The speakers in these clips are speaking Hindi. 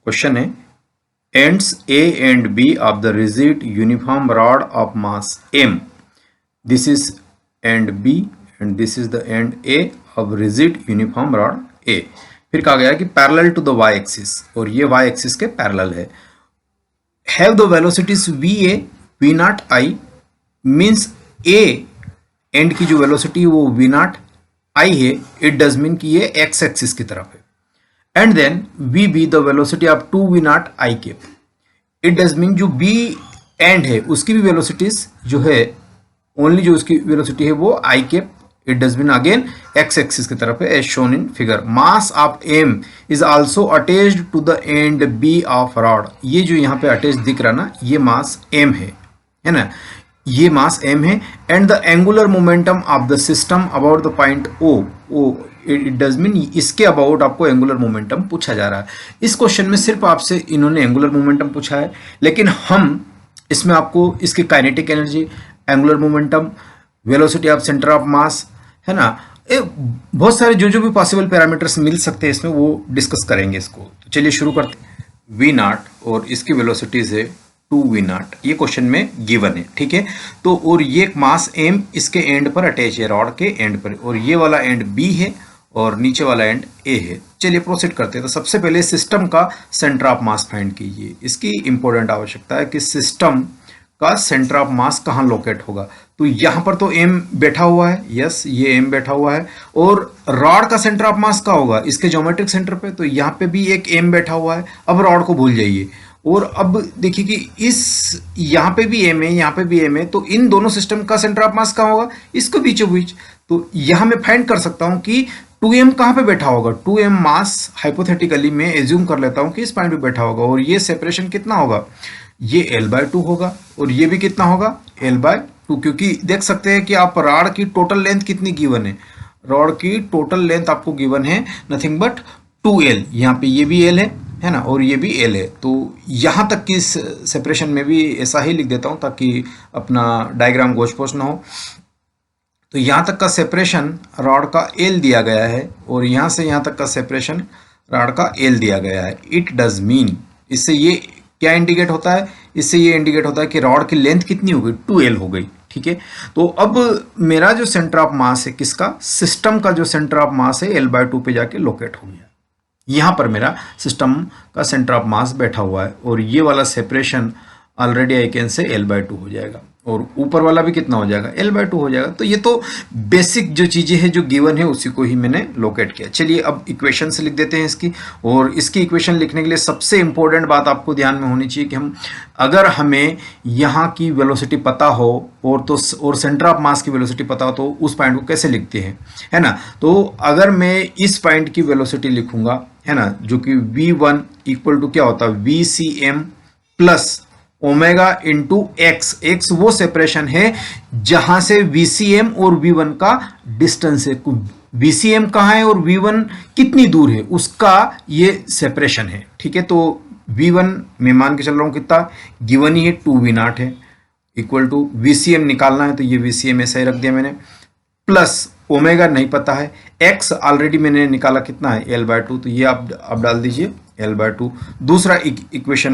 क्वेश्चन है ends A and B of the rigid uniform rod of mass m. This is end B and this is the end A of rigid uniform rod A. फिर कहा गया कि parallel to the y axis, और ये y एक्सिस के पैरेलल है. Have the velocities VA V0 I means A end की जो वेलोसिटी वो V0 I है. इट डज मीन कि ये x एक्सिस की तरफ है. And then VB the velocity of 2V0 I cap. It does mean जो B एंड है उसकी भी वेलोसिटीज जो है, ओनली जो उसकी वेलोसिटी है वो I cap. It does mean again x axis की तरफ है as shown in figure. Mass of M is also attached to the end B of rod. ये जो यहाँ पे अटैच दिख रहा ना, ये मास M है ना, ये मास M है. And the angular momentum of the system about the point O. It does mean इसके अबाउट आपको एंगुलर मोमेंटम पूछा जा रहा है. इस क्वेश्चन में सिर्फ आपसे इन्होंने एंगुलर मोमेंटम पूछा है, लेकिन हम इसमें आपको इसकी kinetic energy, angular momentum, velocity of centre of mass है ना, बहुत सारे जो भी पॉसिबल पैरामीटर्स मिल सकते हैं इसमें वो डिस्कस करेंगे इसको. तो चलिए शुरू करते हैं. V0 और इसकी वेलोसिटीज है 2V0. ये क्वेश्चन में गिवन है, ठीक है. तो और ये मास M इसके एंड पर अटैच है, रॉड के एंड पर, और ये वाला एंड B है और नीचे वाला एंड A है. चलिए प्रोसीड करते हैं. तो सबसे पहले सिस्टम का सेंटर ऑफ मास फाइंड कीजिए. इसकी इंपॉर्टेंट आवश्यकता है कि सिस्टम का सेंटर ऑफ मास कहाँ लोकेट होगा. तो यहाँ पर तो M बैठा हुआ है, यस ये M बैठा हुआ है. और रॉड का सेंटर ऑफ मास कहाँ होगा, इसके ज्योमेट्रिक सेंटर पे. तो यहाँ पे भी एक M बैठा हुआ है. अब रॉड को भूल जाइए. और अब देखिए कि इस यहाँ पे भी M है, यहाँ पे भी M है. तो इन दोनों सिस्टम का सेंटर ऑफ मास कहाँ होगा, इसके बीचों बीच. तो यहाँ मैं फाइंड कर सकता हूँ कि 2M कहाँ पे बैठा होगा. 2M मास हाइपोथेटिकली मैं एज्यूम कर लेता हूँ कि इस पॉइंट पे बैठा होगा. और ये सेपरेशन कितना होगा, ये L/2 होगा. और ये भी कितना होगा, L/2. क्योंकि देख सकते हैं कि आप रॉड की टोटल लेंथ कितनी गिवन है. रॉड की टोटल लेंथ आपको गिवन है नथिंग बट 2L. यहाँ पे ये भी L है ना, और ये भी L है. तो यहाँ तक की सेपरेशन में भी ऐसा ही लिख देता हूँ ताकि अपना डायग्राम गोच पोच ना हो. तो यहाँ तक का सेपरेशन रॉड का L दिया गया है, और यहाँ से यहाँ तक का सेपरेशन रॉड का L दिया गया है. इट डज मीन, इससे ये क्या इंडिकेट होता है, इससे ये इंडिकेट होता है कि रॉड की लेंथ कितनी हो गई, 2L हो गई, ठीक है. तो अब मेरा जो सेंटर ऑफ मास है किसका, सिस्टम का जो सेंटर ऑफ मास है L/2 पे जाके लोकेट हो गया. यहाँ पर मेरा सिस्टम का सेंटर ऑफ मास बैठा हुआ है, और ये वाला separation already I can say L/2 हो जाएगा, और ऊपर वाला भी कितना हो जाएगा, L/2 हो जाएगा. तो ये तो बेसिक जो चीज़ें हैं जो गिवन है उसी को ही मैंने लोकेट किया. चलिए अब इक्वेशन से लिख देते हैं इसकी. और इसकी इक्वेशन लिखने के लिए सबसे इंपॉर्टेंट बात आपको ध्यान में होनी चाहिए कि अगर हमें यहाँ की वेलोसिटी पता हो और सेंटर ऑफ मास की वेलोसिटी पता हो तो उस पॉइंट को कैसे लिखते हैं, है ना. तो अगर मैं इस पॉइंट की वेलोसिटी लिखूंगा, है ना, जो कि V1 इक्वल टू क्या होता है, VCM plus omega into x वो सेपरेशन है जहां से VCM और V1 का डिस्टेंस है. VCM कहाँ है और V1 कितनी दूर है उसका ये सेपरेशन है, ठीक है. तो V1 मैं मान के चल रहा हूं कितना गिवन ही है, 2V0 है, इक्वल टू VCM निकालना है तो ये VCM ऐसा ही रख दिया मैंने, प्लस ओमेगा नहीं पता है, एक्स ऑलरेडी मैंने निकाला कितना है, L/2. तो ये आप डाल दीजिए L/2. दूसरा इक्वेशन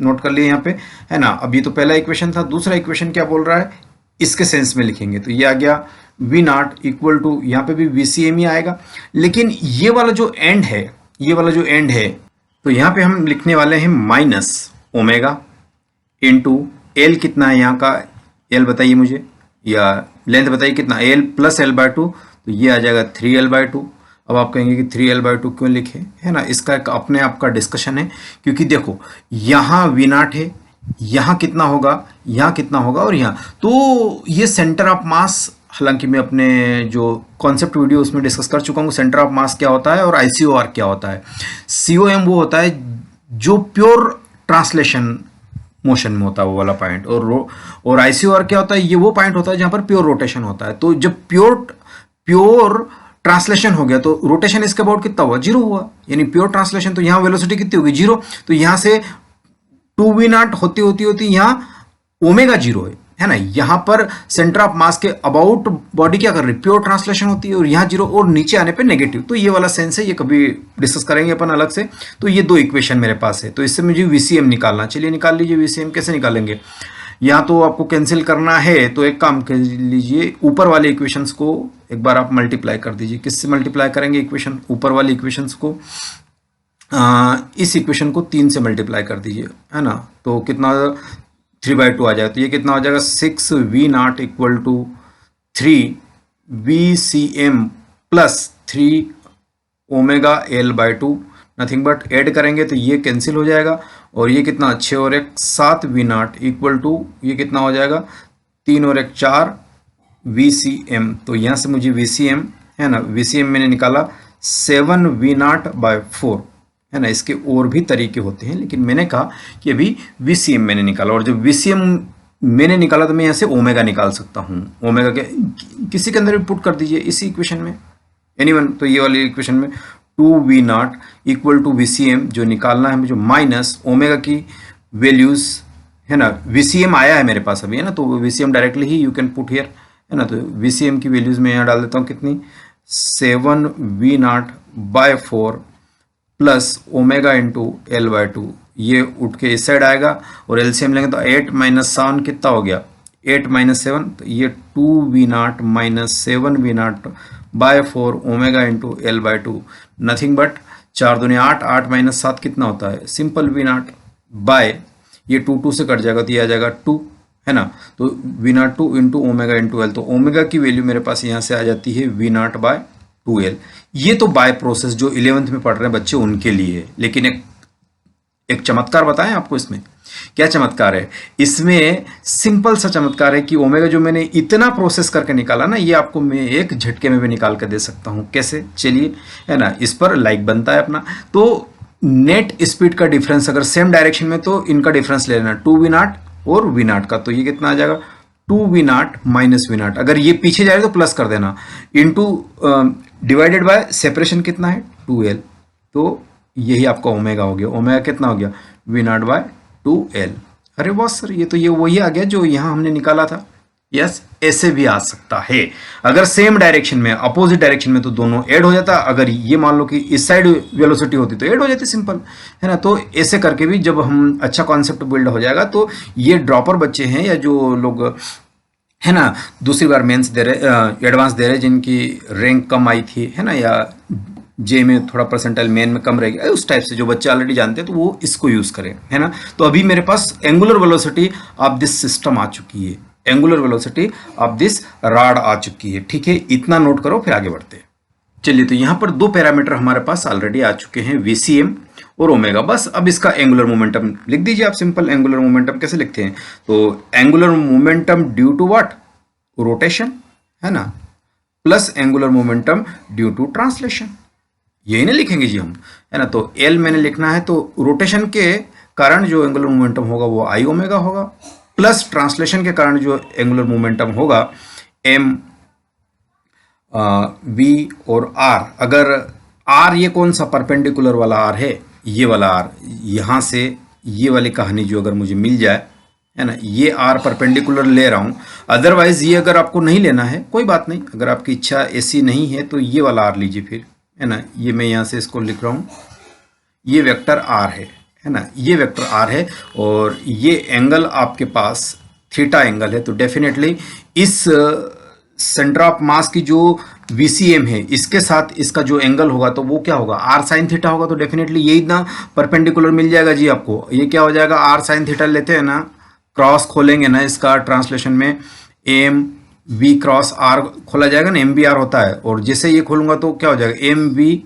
नोट कर लिए यहाँ पे, है ना. अब ये तो पहला इक्वेशन था. दूसरा इक्वेशन क्या बोल रहा है, इसके सेंस में लिखेंगे तो ये आ गया V0 इक्वल टू, यहाँ पे भी VCM ही आएगा. लेकिन ये वाला जो एंड है, ये वाला जो एंड है, तो यहाँ पे हम लिखने वाले हैं माइनस ओमेगा इंटू L. कितना है यहाँ का L बताइए मुझे, या लेंथ बताइए कितना, L प्लस L/2. तो ये आ जाएगा 3L/2. अब आप कहेंगे कि 3L/2 क्यों लिखे, है ना. इसका एक अपने आप का डिस्कशन है, क्योंकि देखो यहाँ V0 है, यहाँ कितना होगा, यहाँ कितना होगा, और यहाँ तो ये सेंटर ऑफ मास, हालांकि मैं अपने जो कॉन्सेप्ट वीडियो उसमें डिस्कस कर चुका हूँ सेंटर ऑफ मास क्या होता है और ICOR क्या होता है. COM वो होता है जो प्योर ट्रांसलेशन मोशन में होता है, वो वाला पॉइंट. और ICOR क्या होता है, ये वो पॉइंट होता है जहां पर प्योर रोटेशन होता है. तो जब प्योर ट्रांसलेशन हो गया तो रोटेशन इसके अबाउट कितना हुआ, 0 हुआ, यानी प्योर ट्रांसलेशन. तो यहाँ वेलोसिटी कितनी होगी, 0. तो यहाँ से 2V0 होती यहाँ ओमेगा 0 है, है ना, यहाँ पर सेंटर ऑफ मास के अबाउट बॉडी क्या कर रही है, प्योर ट्रांसलेशन होती है, और यहाँ जीरो और नीचे आने पे नेगेटिव, तो ये वाला सेंस है, ये कभी डिस्कस करेंगे अपन अलग से। तो ये दो इक्वेशन मेरे पास है, तो इससे मुझे वीसीएम निकालना, चलिए निकाल लीजिए। वीसीएम कैसे निकालेंगे, यहाँ तो आपको कैंसिल करना है, तो एक काम कर लीजिए, ऊपर वाले इक्वेशंस को एक बार आप मल्टीप्लाई कर दीजिए। किससे मल्टीप्लाई करेंगे इक्वेशन, ऊपर वाली इक्वेशंस को इस इक्वेशन को 3 से मल्टीप्लाई कर दीजिए, है ना, तो कितना 3/2 आ जाएगा, तो ये कितना हो जाएगा 6v0 equal to 3vcm plus 3 omega L/2, nothing but add करेंगे तो ये कैंसिल हो जाएगा, और ये कितना 6 और 1 7v0 इक्वल टू ये कितना हो जाएगा 3 और 1 4 vcm। तो यहाँ से मुझे vcm, है ना, vcm मैंने निकाला 7v0/4, है ना। इसके और भी तरीके होते हैं, लेकिन मैंने कहा कि अभी VCM मैंने निकाला, और जब VCM मैंने निकाला तो मैं यहाँ से ओमेगा निकाल सकता हूँ। ओमेगा के किसी के अंदर भी पुट कर दीजिए इसी इक्वेशन में, एनीवन, तो ये वाली इक्वेशन में 2v0 इक्वल टू VCM जो निकालना है मुझे, माइनस ओमेगा की वैल्यूज, है ना, VCM आया है मेरे पास अभी, है ना, तो VCM directly he you can put here, है ना। तो VCM की वैल्यूज मैं यहाँ डाल देता हूँ, कितनी 7v0/4 plus omega into L/2, ये उठ के इस साइड आएगा, और एलसीएम लेंगे तो 8 - 7 कितना हो गया 8 - 7, तो ये 2v0 minus 7v0/4 omega into L/2, nothing but 4 दूनी 8, 8 - 7 कितना होता है, सिंपल v0 बाय, ये 2 से कट जाएगा तो ये आ जाएगा 2, है ना। तो v0 2 into omega into L, तो ओमेगा की वैल्यू मेरे पास यहाँ से आ जाती है v0/2L। ये तो बाय प्रोसेस जो 11th में पढ़ रहे हैं बच्चे उनके लिए है, लेकिन एक चमत्कार बताएं आपको इसमें। क्या चमत्कार है इसमें, सिंपल सा चमत्कार है कि ओमेगा जो मैंने इतना प्रोसेस करके निकाला ना, ये आपको मैं एक झटके में भी निकाल कर दे सकता हूं। कैसे, चलिए, है ना, इस पर लाइक बनता है अपना। तो नेट स्पीड का डिफरेंस अगर सेम डायरेक्शन में, तो इनका डिफरेंस ले लेना 2v0 और v0 का, तो ये कितना आ जाएगा 2v0 माइनस v0, अगर ये पीछे जाए तो प्लस कर देना, इंटू डिवाइडेड बाय सेपरेशन कितना है 2L, तो यही आपका ओमेगा हो गया। ओमेगा कितना हो गया v0/2L। अरे वाह सर, ये तो ये वही आ गया जो यहाँ हमने निकाला था। यस, ऐसे भी आ सकता है, अगर सेम डायरेक्शन में, अपोजिट डायरेक्शन में तो दोनों ऐड हो जाता, अगर ये मान लो कि इस साइड वेलोसिटी होती तो ऐड हो जाती, सिंपल, है ना। तो ऐसे करके भी जब हम अच्छा कॉन्सेप्ट बिल्ड हो जाएगा, तो ये ड्रॉपर बच्चे हैं या जो लोग, है ना, दूसरी बार मेंस दे रहे, एडवांस दे रहे, जिनकी रैंक कम आई थी, है ना, या जे में थोड़ा परसेंटाइल मेन में कम रहेगी, उस टाइप से जो बच्चे ऑलरेडी जानते हैं तो वो इसको यूज करें, है ना। तो अभी मेरे पास angular velocity of this system आ चुकी है, angular velocity of this rod आ चुकी है, ठीक है। इतना नोट करो, फिर आगे बढ़ते हैं। चलिए, तो यहाँ पर दो पैरामीटर हमारे पास ऑलरेडी आ चुके हैं, VCM और ओमेगा। बस अब इसका एंगुलर मोमेंटम लिख दीजिए आप, सिंपल। एंगुलर मोमेंटम कैसे लिखते हैं, तो angular momentum due to what, rotation, है ना, plus angular momentum due to translation, यही ना लिखेंगे जी हम, है ना। तो L मैंने लिखना है, तो रोटेशन के कारण जो एंगुलर मोमेंटम होगा वो I ओमेगा होगा, प्लस ट्रांसलेशन के कारण जो एंगुलर मोमेंटम होगा M V और R। अगर R ये कौन सा परपेंडिकुलर वाला R है, ये वाला R, यहाँ से ये वाली कहानी जो अगर मुझे मिल जाए, है ना, ये R परपेंडिकुलर ले रहा हूँ। अदरवाइज ये अगर आपको नहीं लेना है कोई बात नहीं, अगर आपकी इच्छा ऐसी नहीं है तो ये वाला R लीजिए फिर, है ना। ये मैं यहाँ से इसको लिख रहा हूँ, ये वेक्टर R है ना, ये वेक्टर R है, और ये एंगल आपके पास थीटा एंगल है। तो डेफिनेटली इस सेंटर ऑफ मास की जो VCM है, इसके साथ इसका जो एंगल होगा तो वो क्या होगा, R साइन थीटा होगा। तो डेफिनेटली यही ना परपेंडिकुलर मिल जाएगा जी आपको। ये क्या हो जाएगा, R साइन थीटा लेते हैं ना, क्रॉस खोलेंगे ना इसका ट्रांसलेशन में, एम वी क्रॉस आर खोला जाएगा ना, एम बी आर होता है, और जैसे ये खोलूंगा तो क्या हो जाएगा एम वी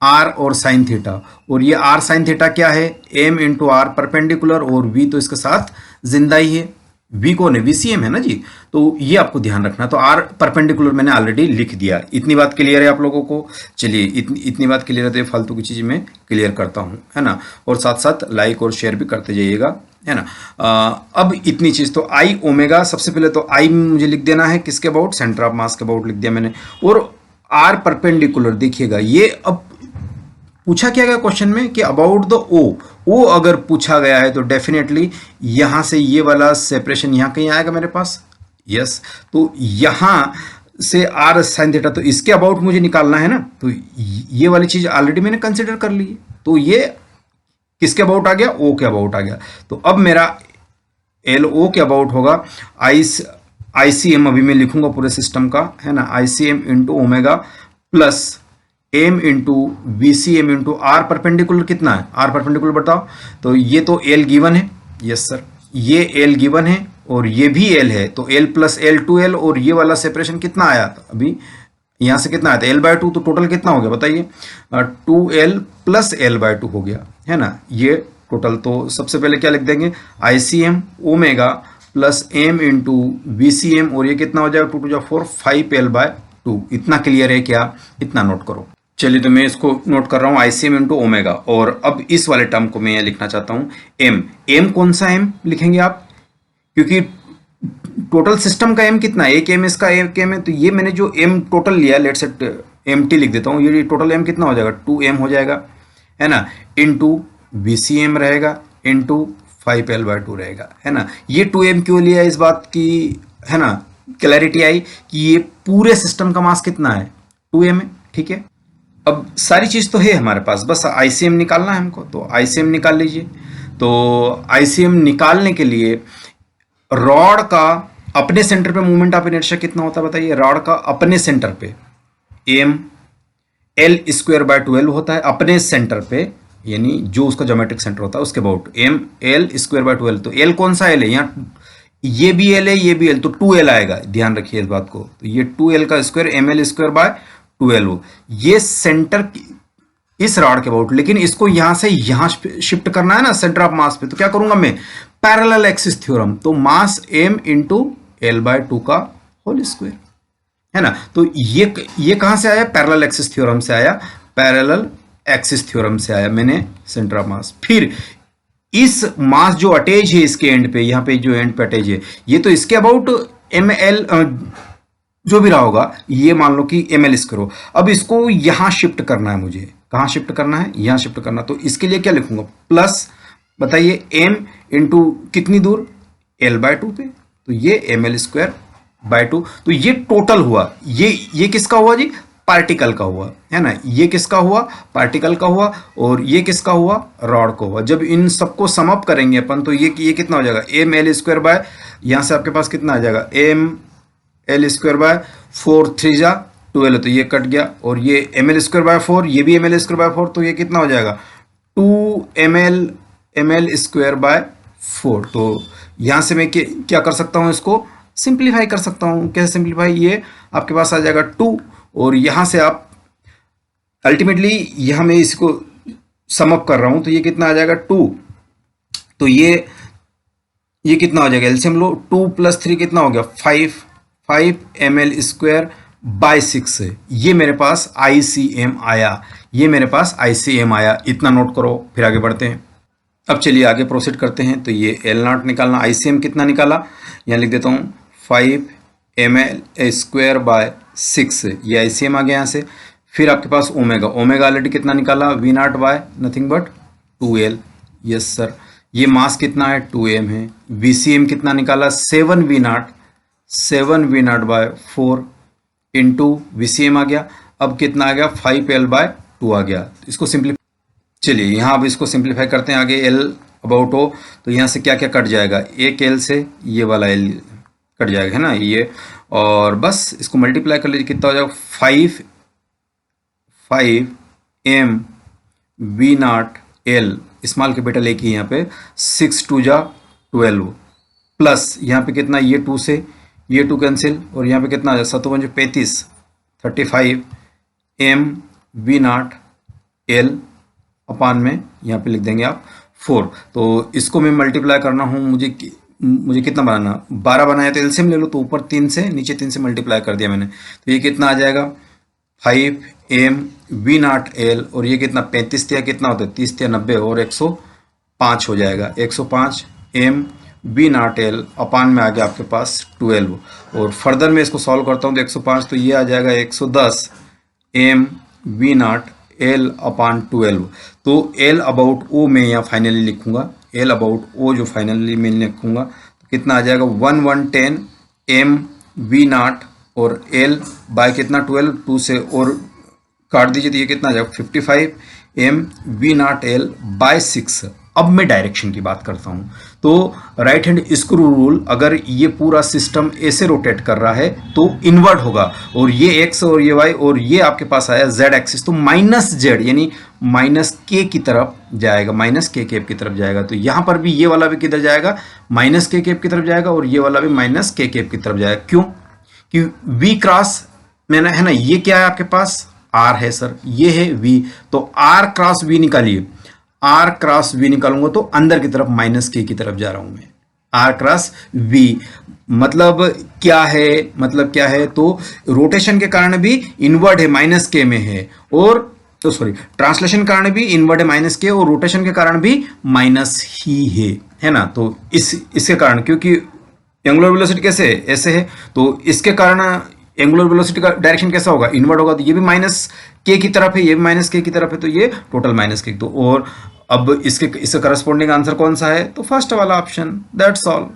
आर और साइन थीटा, और ये आर साइन थीटा क्या है, एम इंटू आर परपेंडिकुलर, और वी तो इसके साथ जिंदा ही है। वी कौन है, VCM है ना जी, तो ये आपको ध्यान रखना। तो आर परपेंडिकुलर मैंने ऑलरेडी लिख दिया। इतनी बात क्लियर है आप लोगों को। चलिए, इतनी बात क्लियर है तो ये फालतू की चीज मैं क्लियर करता हूँ, है ना, और साथ साथ लाइक और शेयर भी करते जाइएगा, है ना। अब इतनी चीज तो I ओमेगा, सबसे पहले तो I मुझे लिख देना है किसके अबाउट, सेंटर ऑफ मास के अबाउट लिख दिया मैंने। और R परपेंडिकुलर देखिएगा, ये अब पूछा क्या गया क्वेश्चन में कि अबाउट द ओ अगर पूछा गया है तो डेफिनेटली यहां से ये वाला सेपरेशन यहां कहीं आएगा मेरे पास। यस, तो यहां से आर साइन थीटा, तो इसके अबाउट मुझे निकालना है ना, तो ये वाली चीज ऑलरेडी मैंने कंसिडर कर ली है। तो ये किसके अबाउट आ गया, ओ के अबाउट आ गया। तो अब मेरा एल ओ के अबाउट होगा आईसीएम, अभी मैं लिखूंगा पूरे सिस्टम का, है ना, ICM into omega plus M into V C M into R perpendicular कितना है, आर परपेंडिकुलर बताओ। तो ये तो एल गिवन है, यस सर, ये एल गिवन है और ये भी एल है, तो L plus L two L, और ये वाला सेपरेशन कितना आया अभी यहां से कितना आया था, एल बाय टू, तो टोटल कितना हो गया बताइए, 2l plus L by two हो गया, है ना, ये टोटल। तो सबसे पहले क्या लिख देंगे, ICM omega plus M into V C M, और ये कितना हो जाएगा, 2 टू 4, 5l बाय 2। इतना क्लियर है क्या, इतना नोट करो। चलिए तो मैं इसको नोट कर रहा हूँ, आईसीएम इंटू ओमेगा, और अब इस वाले टर्म को मैं ये लिखना चाहता हूँ एम कौन सा एम लिखेंगे आप, क्योंकि टोटल सिस्टम का एम कितना है, एक एम इसका एक एम है, तो ये मैंने जो एम टोटल लिया, लेट्स सेट एम टी लिख देता हूँ, ये टोटल एम कितना हो जाएगा, 2m हो जाएगा, है ना, इनटू VCM रहेगा इंटू 5l/2 रहेगा, है ना। ये 2m क्यों लिया, इस बात की, है ना, क्लैरिटी आई कि ये पूरे सिस्टम का मास कितना है, 2m है, ठीक है। अब सारी चीज तो है हमारे पास, बस आईसीएम निकालना है हमको, तो आईसीएम निकाल लीजिए। तो आईसीएम निकालने के लिए रॉड का अपने सेंटर पे मूवमेंट ऑफ इनर्शिया कितना होता है बताइए, रॉड का अपने सेंटर पे एम एल स्क्वायर बाय 12 होता है, अपने सेंटर पे, यानी जो उसका ज्योमेट्रिक सेंटर होता है उसके about M L square by 12। तो एल कौन सा एल है, यहाँ ये भी एल है, ये भी एल, तो 2l आएगा, ध्यान रखिए इस बात को। तो ये 2l का square M L square by 12, ये सेंटर इस रॉड के अबाउट, लेकिन इसको यहां से यहां शिफ्ट करना है ना सेंटर ऑफ मास पे, तो क्या करूंगा मैं, पैरेलल एक्सिस थ्योरम, तो मास m इंटू एल बाय 2 का होल स्क्वायर, है ना। तो ये कहां से आया, पैरेलल एक्सिस थ्योरम से आया, पैरेलल एक्सिस थ्योरम से आया मैंने सेंटर ऑफ मास। फिर इस मास जो अटैच है इसके एंड पे, यहां पे जो एंड पे अटैच है, ये तो इसके अबाउट एम एल जो भी रहा होगा, ये मान लो कि एम एल स्क्वायर हो। अब इसको यहां शिफ्ट करना है मुझे, कहां शिफ्ट करना है, यहां शिफ्ट करना, तो इसके लिए क्या लिखूंगा, प्लस बताइए m इंटू कितनी दूर, l बाय 2 पे, तो ये एम एल स्क्वायर बाय 2। तो ये टोटल हुआ, ये किसका हुआ जी, पार्टिकल का हुआ, है ना, ये किसका हुआ, पार्टिकल का हुआ, और ये किसका हुआ, रॉड का हुआ। जब इन सबको सम अप करेंगे अपन, तो ये कितना हो जाएगा, एम एल स्क्वायर बाय, यहां से आपके पास कितना आ जाएगा, एम एल स्क्वायर बाय 4, 3 जा 12, तो ये कट गया, और ये एम एल स्क्वायर बाय 4, ये भी एम एल स्क्वायर बाय 4, तो ये कितना हो जाएगा, 2 एम एल स्क्वायर बाय 4। तो यहां से मैं क्या कर सकता हूं, इसको सिंप्लीफाई कर सकता हूं। कैसे सिंप्लीफाई, ये आपके पास आ जाएगा 2, और यहां से आप अल्टीमेटली यहां मैं इसको सम अप कर रहा हूं, तो ये कितना आ जाएगा 2, तो ये कितना हो जाएगा, एलसीएम लो, 2 + 3 कितना हो गया, 5 एम एल स्क्वायर बाय 6 है, ये मेरे पास आईसीएम आया, ये मेरे पास आईसीएम आया, इतना नोट करो, फिर आगे बढ़ते हैं। अब चलिए आगे प्रोसीड करते हैं। तो ये एल नॉट निकालना, आईसीएम कितना निकाला, यहाँ लिख देता हूँ 5 एम एल स्क्वायर बाय 6, ये आईसीएम आ गया यहाँ से। फिर आपके पास ओमेगा ऑलरेडी कितना निकाला, V not by nothing but 2l, yes sir. ये मास कितना है, 2m है। वीसीएम कितना निकाला, 7 v not by 4 into VCM आ गया। अब कितना आ गया, 5l बाय 2 आ गया। इसको सिंप्लीफाई, चलिए यहाँ अब इसको सिंप्लीफाई करते हैं। आगे एल अबाउट हो, तो यहाँ से क्या क्या कट जाएगा, एक एल से ये वाला एल कट जाएगा, है ना ये, और बस इसको मल्टीप्लाई कर लीजिए, कितना हो जाएगा, 5 M V not L, small capital एक ही यहाँ पे, 6 2 जा 12 प्लस यहाँ पे कितना, ये 2 से ये 2 कैंसिल, और यहाँ पे कितना आ जाए, 7 5 35, 35 एम वी नॉट एल अपान में यहाँ पे लिख देंगे आप 4। तो इसको मैं मल्टीप्लाई करना हूँ, मुझे कितना बनाना, 12 बनाया, तो एलसीएम ले लो, तो ऊपर 3 से नीचे 3 से मल्टीप्लाई कर दिया मैंने, तो ये कितना आ जाएगा, 5 एम वी नॉट एल, और ये कितना 35 या कितना होता है, 30 या 90 और 105 हो जाएगा, 105 एम वी नॉट एल अपान में आ गया आपके पास 12। और फर्दर मैं इसको सॉल्व करता हूँ तो 105, तो ये आ जाएगा 110 एम वी नॉट एल अपान 12। तो एल अबाउट ओ मैं यहाँ फाइनली लिखूंगा, एल अबाउट ओ जो फाइनली मैं लिखूंगा तो कितना आ जाएगा 1110 एम वी नॉट और एल बाय कितना 12, 2 से और काट दीजिए तो ये कितना आ जाएगा 55 M V not L by 6। अब मैं डायरेक्शन की बात करता हूं तो राइट हैंड स्क्रू रूल, अगर ये पूरा सिस्टम ऐसे रोटेट कर रहा है तो इन्वर्ट होगा, और ये एक्स और ये वाई और ये आपके पास आया जेड एक्सिस, तो माइनस जेड यानी माइनस के की तरफ जाएगा, माइनस के कैप की तरफ जाएगा। तो यहां पर भी ये वाला भी किधर जाएगा, माइनस के कैप की तरफ जाएगा, और ये वाला भी माइनस के कैप की तरफ जाएगा। क्यों? कि वी क्रॉस मैंने है ना, ये क्या है आपके पास आर है सर, ये है वी, तो आर क्रॉस वी निकालिए, आर क्रॉस वी निकालूंगा तो अंदर की तरफ माइनस के की तरफ जा रहा हूं मैं, आर क्रॉस वी मतलब क्या है, मतलब क्या है, तो रोटेशन के कारण भी इनवर्ड है माइनस के में है, और तो सॉरी ट्रांसलेशन के कारण भी इनवर्ड है माइनस के, और रोटेशन के कारण भी माइनस ही है ना। तो इसके कारण, क्योंकि एंगुलर वेलोसिटी कैसे है, ऐसे है, तो इसके कारण एंगुलर वेलोसिटी का डायरेक्शन कैसा होगा, इनवर्ड होगा, तो ये भी माइनस के की तरफ है, ये भी माइनस के की तरफ है, तो ये टोटल माइनस के। तो और अब इसके करस्पॉन्डिंग आंसर कौन सा है, तो फर्स्ट वाला ऑप्शन, दैट्स ऑल।